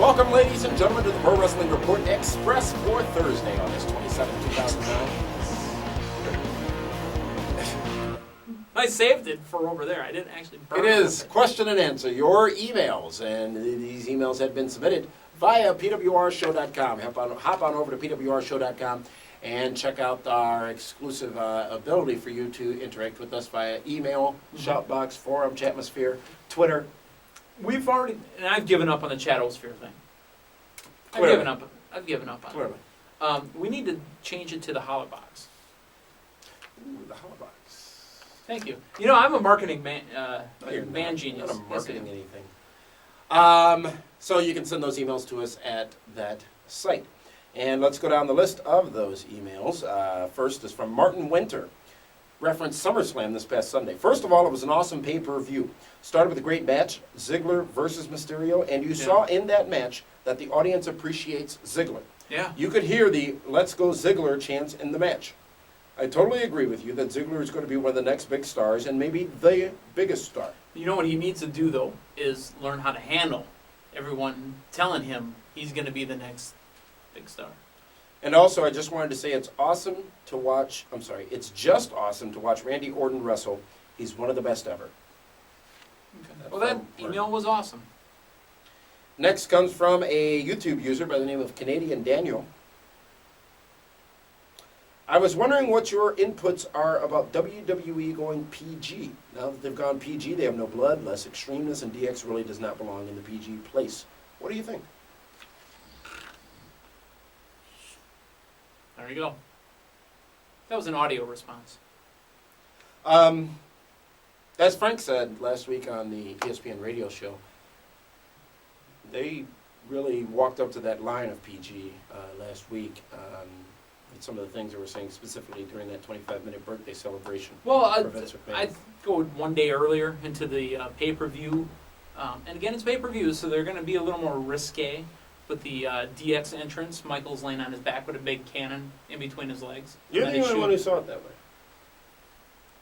Welcome, ladies and gentlemen, to the Pro Wrestling Report Express for Thursday, August 27, 2009. I saved it for over there. I didn't actually burn It is question and answer, your emails, and these emails had been submitted via pwrshow.com. Hop on over to pwrshow.com and check out our exclusive ability for you to interact with us via email, shoutbox, forum, chatmosphere, Twitter. We've already, and I've given up on the chatosphere thing. Clearly. I've given up on Clearly. it. We need to change it to the holobox. Ooh, the holobox. Thank you. You know, I'm a marketing man, You're man not, genius. Not a Yes, I marketing am. anything. So you can send those emails to us at that site. And let's go down the list of those emails. First is from Martin Winter. Referenced SummerSlam this past Sunday. First of all, it was an awesome pay-per-view. Started with a great match, Ziggler versus Mysterio, and you saw in that match that the audience appreciates Ziggler. Yeah. You could hear the "Let's Go Ziggler" chants in the match. I totally agree with you that Ziggler is going to be one of the next big stars, and maybe the biggest star. You know what he needs to do, though, is learn how to handle everyone telling him he's going to be the next big star. And also, I just wanted to say it's just awesome to watch Randy Orton wrestle. He's one of the best ever. Okay. Well, that email was awesome. Next comes from a YouTube user by the name of Canadian Daniel. I was wondering what your inputs are about WWE going PG. Now that they've gone PG, they have no blood, less extremeness, and DX really does not belong in the PG place. What do you think? There you go. That was an audio response. As Frank said last week on the ESPN radio show, they really walked up to that line of PG last week. And some of the things they were saying specifically during that 25-minute birthday celebration. Well, for Vince McMahon. I'd go one day earlier into the pay-per-view. And again, it's pay-per-view, so they're going to be a little more risque with the DX entrance. Michael's laying on his back with a big cannon in between his legs. You're the only one who saw it that way.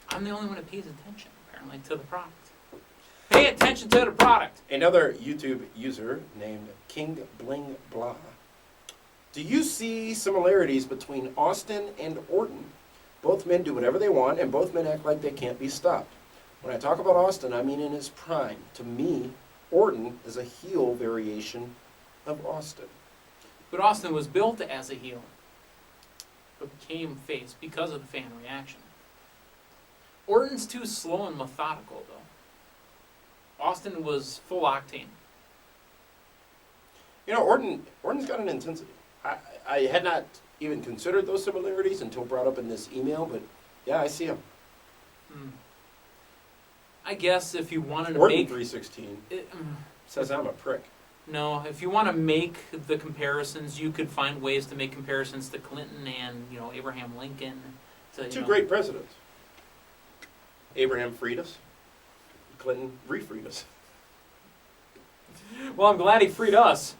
I'm the only one that pays attention, apparently, to the product. Pay attention to the product. Another YouTube user named King Bling Blah. Do you see similarities between Austin and Orton? Both men do whatever they want, and both men act like they can't be stopped. When I talk about Austin, I mean in his prime. To me, Orton is a heel variation of Austin. But Austin was built as a heel, but became face because of the fan reaction. Orton's too slow and methodical, though. Austin was full octane. You know, Orton's got an intensity. I had not even considered those similarities until brought up in this email, but yeah, I see them. I guess if you wanted to Orton make 316 says I'm a prick. No, if you want to make the comparisons, you could find ways to make comparisons to Clinton and Abraham Lincoln. Two great presidents. Abraham freed us. Clinton refreed us. Well, I'm glad he freed us.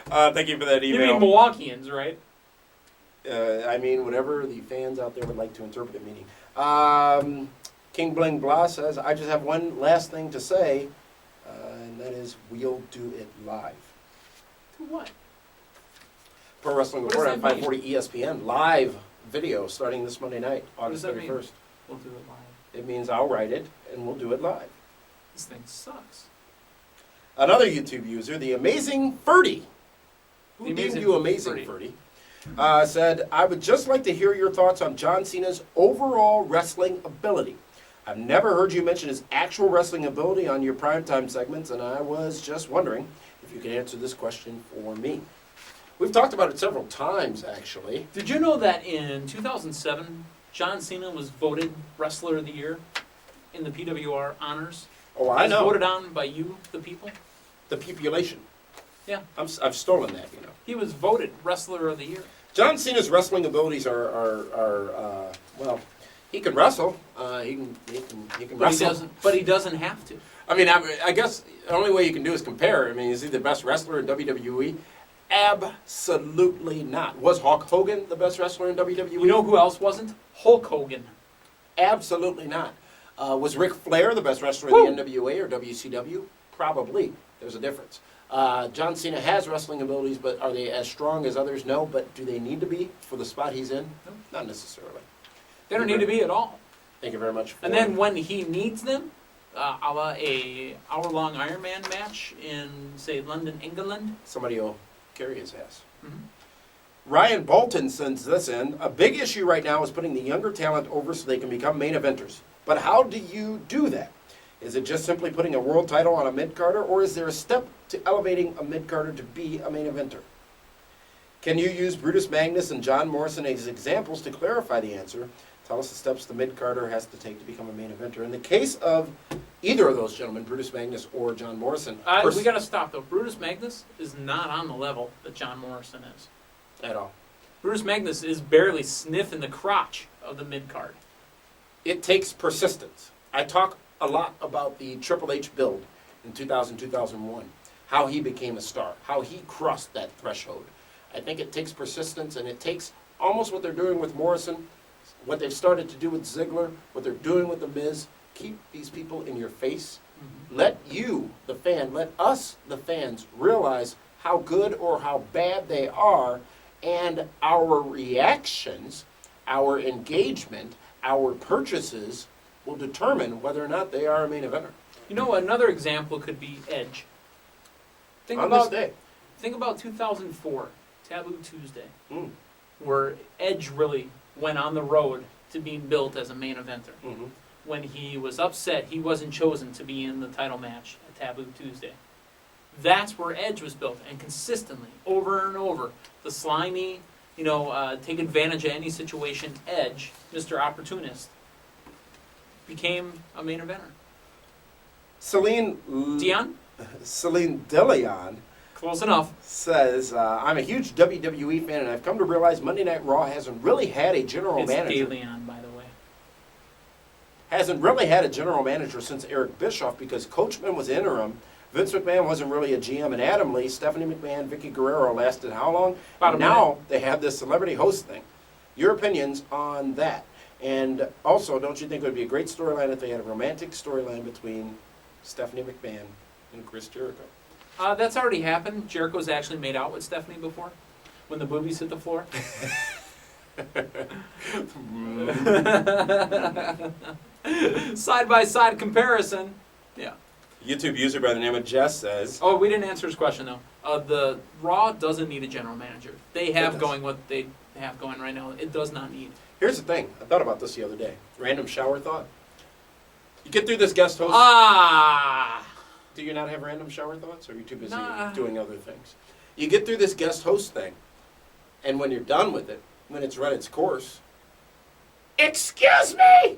Thank you for that email. You mean Milwaukeeans, right? I mean, whatever the fans out there would like to interpret it meaning. King Bling Blah says, I just have one last thing to say, and that is, we'll do it live. To what? Pro Wrestling Report on 540 ESPN. Live video starting this Monday night, August 31st. Mean? We'll do it live. It means I'll write it, and we'll do it live. This thing sucks. Another YouTube user, the Amazing Ferdy, who deemed you Amazing Ferdy, said, I would just like to hear your thoughts on John Cena's overall wrestling ability. I've never heard you mention his actual wrestling ability on your primetime segments, and I was just wondering if you could answer this question for me. We've talked about it several times, actually. Did you know that in 2007, John Cena was voted Wrestler of the Year in the PWR honors? Oh, I know. He was voted on by you, the people? The population. Yeah. I've stolen that, He was voted Wrestler of the Year. John Cena's wrestling abilities are well, he can wrestle. He can wrestle. But he doesn't have to. I mean, I guess the only way you can do is compare. I mean, is he the best wrestler in WWE? Absolutely not. Was Hulk Hogan the best wrestler in WWE? You know who else wasn't? Hulk Hogan. Absolutely not. Was Ric Flair the best wrestler in the NWA or WCW? Probably. There's a difference. John Cena has wrestling abilities, but are they as strong as others? No. But do they need to be for the spot he's in? No, not necessarily. They don't need to be at all. Thank you very much. And then when he needs them, a la a hour-long Iron Man match in, say, London, England. Somebody will carry his ass. Mm-hmm. Ryan Bolton sends this in. A big issue right now is putting the younger talent over so they can become main eventers. But how do you do that? Is it just simply putting a world title on a mid-carder, or is there a step to elevating a mid-carder to be a main eventer? Can you use Brutus Magnus and John Morrison as examples to clarify the answer? Tell us the steps the mid-carder has to take to become a main eventer. In the case of either of those gentlemen, Brutus Magnus or John Morrison... we got to stop, though. Brutus Magnus is not on the level that John Morrison is. At all. Brutus Magnus is barely sniffing the crotch of the mid-card. It takes persistence. I talk a lot about the Triple H build in 2000-2001, how he became a star, how he crossed that threshold. I think it takes persistence, and it takes almost what they're doing with Morrison, what they've started to do with Ziggler, what they're doing with The Miz. Keep these people in your face. Mm-hmm. Let you, the fan, let us, the fans, realize how good or how bad they are, and our reactions, our engagement, our purchases will determine whether or not they are a main eventer. You know, another example could be Edge. Think about 2004, Taboo Tuesday, where Edge really went on the road to being built as a main eventer. Mm-hmm. When he was upset he wasn't chosen to be in the title match at Taboo Tuesday. That's where Edge was built, and consistently, over and over, the slimy, take advantage of any situation Edge, Mr. Opportunist, became a main eventer. Celine DeLeon. Close enough. Says, I'm a huge WWE fan, and I've come to realize Monday Night Raw hasn't really had a general manager. It's DeLeon, by the way. Hasn't really had a general manager since Eric Bischoff, because Coachman was interim. Vince McMahon wasn't really a GM, and Adam Lee, Stephanie McMahon, Vicky Guerrero lasted how long? Now they have this celebrity host thing. Your opinions on that? And also, don't you think it would be a great storyline if they had a romantic storyline between Stephanie McMahon and Chris Jericho? That's already happened. Jericho's actually made out with Stephanie before, when the boobies hit the floor. Side-by-side comparison. Yeah. YouTube user by the name of Jess says... Oh, we didn't answer his question, though. The Raw doesn't need a general manager. They have going what they have going right now. It does not need. Here's the thing. I thought about this the other day. Random shower thought. You get through this guest host... Do you not have random shower thoughts, or are you too busy doing other things? You get through this guest host thing, and when you're done with it, when it's run its course, excuse me!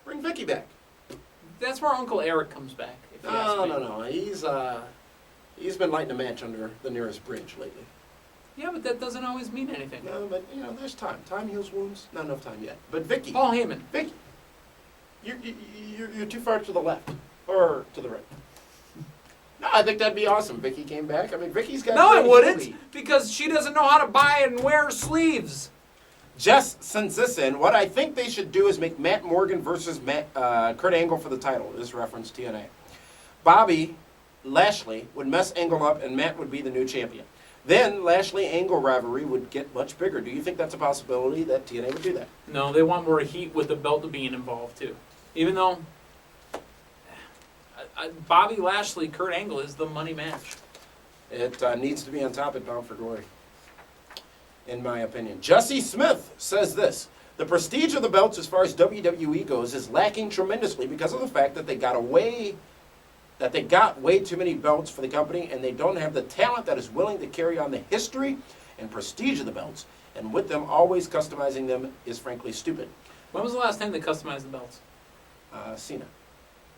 Bring Vicky back. That's where Uncle Eric comes back. No. He's been lighting a match under the nearest bridge lately. Yeah, but that doesn't always mean anything. No, but there's time. Time heals wounds. Not enough time yet. But Vicky. Paul Heyman. Vicky. You're too far to the left. Or to the right. No, I think that'd be awesome. Vicky came back. I mean, Vicky's got... No, it wouldn't. Because she doesn't know how to buy and wear sleeves. Jess sends this in. What I think they should do is make Matt Morgan versus Kurt Angle for the title. This reference TNA. Bobby Lashley would mess Angle up, and Matt would be the new champion. Then Lashley-Angle rivalry would get much bigger. Do you think that's a possibility that TNA would do that? No, they want more heat with the belt being involved, too. Even though... Bobby Lashley, Kurt Angle is the money match. It needs to be on top at Bound for Glory, in my opinion. Jesse Smith says this. The prestige of the belts as far as WWE goes is lacking tremendously because of the fact that they got way too many belts for the company, and they don't have the talent that is willing to carry on the history and prestige of the belts. And with them, always customizing them is frankly stupid. When was the last time they customized the belts? Cena.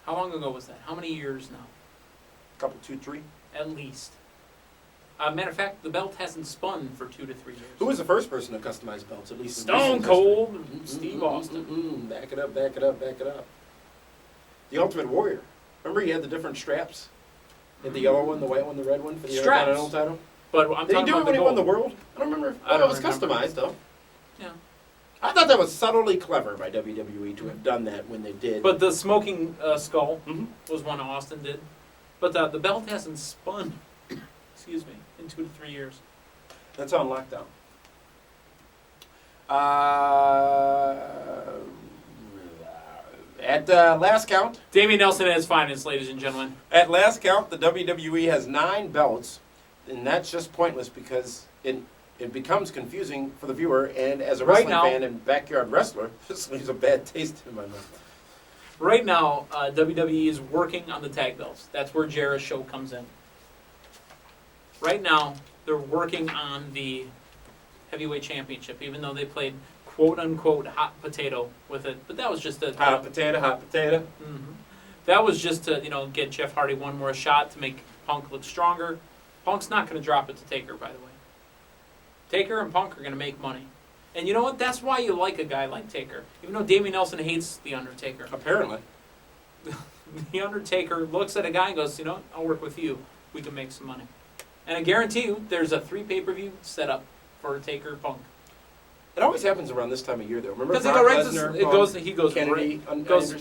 How long ago was that? How many years now? Couple, 2, 3. At least. Matter of fact, the belt hasn't spun for 2 to 3 years. Who was the first person to customize belts, at least? Stone Cold and Steve Austin. Back it up. The Ultimate Warrior. Remember he had the different straps? He had the yellow one, the white one, the red one for the Intercontinental title? But I'm Did he talking do it about when the he won the world? I don't remember. I don't it was remember. customized, though. Yeah. I thought that was subtly clever by WWE to have done that when they did. But the smoking skull Mhm. was one Austin did. But the belt hasn't spun, excuse me, in 2 to 3 years. That's on lockdown. At last count, Damian Nelson at his finest, ladies and gentlemen. At last count, the WWE has 9 belts, and that's just pointless because it becomes confusing for the viewer. And as a Right wrestling now- fan and backyard wrestler, this leaves a bad taste in my mouth. Right now, WWE is working on the tag belts. That's where Jarrett's show comes in. Right now, they're working on the heavyweight championship, even though they played quote-unquote hot potato with it. But that was just a... Hot potato, hot potato. Mhm. That was just to, get Jeff Hardy one more shot to make Punk look stronger. Punk's not going to drop it to Taker, by the way. Taker and Punk are going to make money. And you know what? That's why you like a guy like Taker. Even though Damian Nelson hates The Undertaker. Apparently. The Undertaker looks at a guy and goes, I'll work with you. We can make some money. And I guarantee you, there's a 3 pay-per-view set up for Taker Punk. It always happens around this time of year, though. Remember Because Brock Lesnar, he goes Kennedy,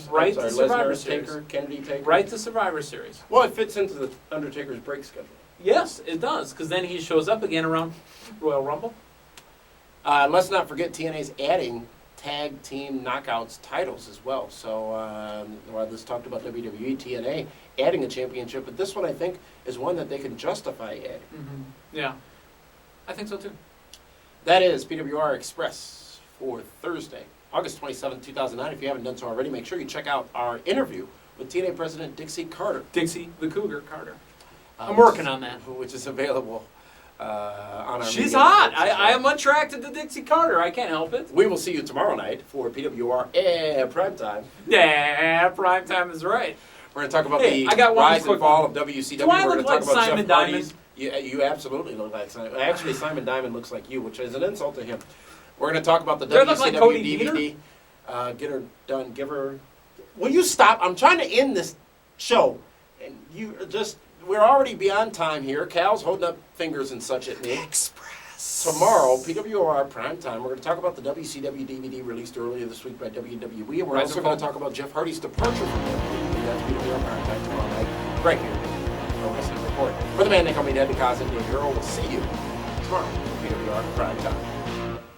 right to Survivor Lesnar, Series. Taker, Kennedy, Taker. Right to Survivor Series. Well, it fits into the Undertaker's break schedule. Yes, it does. Because then he shows up again around Royal Rumble. Let's not forget TNA's adding tag team knockouts titles as well. So, while this talked about WWE, TNA adding a championship, but this one I think is one that they can justify adding. Mm-hmm. Yeah, I think so too. That is PWR Express for Thursday, August 27, 2009. If you haven't done so already, make sure you check out our interview with TNA President Dixie Carter. Dixie the Cougar Carter. I'm working on that. Which is available on our She's media hot. networks as well. I am attracted to Dixie Carter. I can't help it. We will see you tomorrow night for PWR Primetime. Yeah, primetime is right. We're going to talk about Hey, the I got one rise and quick fall one. of WCW. Do I We're look going to talk like about Simon Jeff Diamond? Hardy's. You absolutely look like Simon. Actually, Simon Diamond looks like you, which is an insult to him. We're going to talk about the Do I look like WCW Cody DVD. Get her done. Give her. Will you stop? I'm trying to end this show, and you just. We're already beyond time here. Cal's holding up fingers and such at me. Express. Tomorrow, PWR Primetime, we're going to talk about the WCW DVD released earlier this week by WWE, and we're Rise also and going to fall. talk about Jeff Hardy's departure from WWE. That's PWR Primetime tomorrow night, right here on Wrestling Report. For the man they call me Ned DeCosta, Dave Earl, we'll see you tomorrow, PWR Primetime.